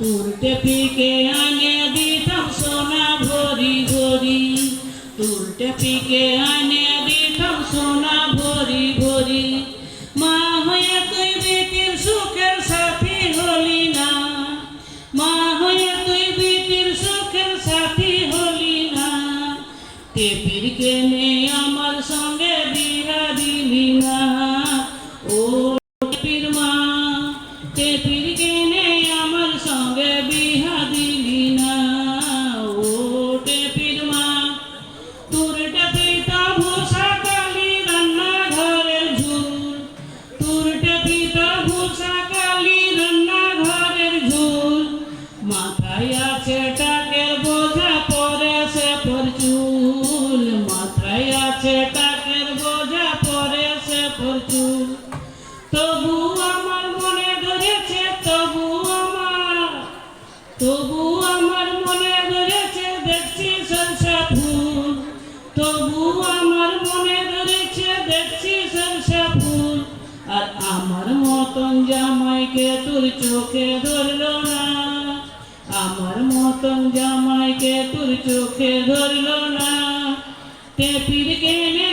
তোর টেপিকে আনে দিতাম সোনা ভরি ভরি, তোর টেপিকে আনে দিতাম সোনা ভরি ভরি। মা হয়ে তুই বিটির সুখের সাথী হলি না, মা হয়ে তুই বিটির সুখের সাথী হলি না। টেপির কেনে আমার সঙ্গে বিয়া দিলি না, ও টেপির মা, টেপির কেনে আমার সঙ্গে বিয়া দিলি না, ও টেপির মা। তোর টেপিটা ভূষা কালি রান্না ঘরের ঝুল, তোর টেপিটা ভূষা কালি রান্না ঘরের ঝুল। মাথায় আছে টাকের বোঝা পরে সে পরচুল, মাথায় আছে টাকের বোঝা পরে সে পরচুল। তবু আমার মনে ধরেছে, তবু আমার মনে ধরেছে দেখছি সরষা ফুল, তবু আমার মনে ধরেছে দেখছি সরষা ফুল। আর আমার মতন জামাইকে তোর চোখে ধরলো না, আমার মতন জামাইকে তোর চোখে ধরলো না। টেপির কেনে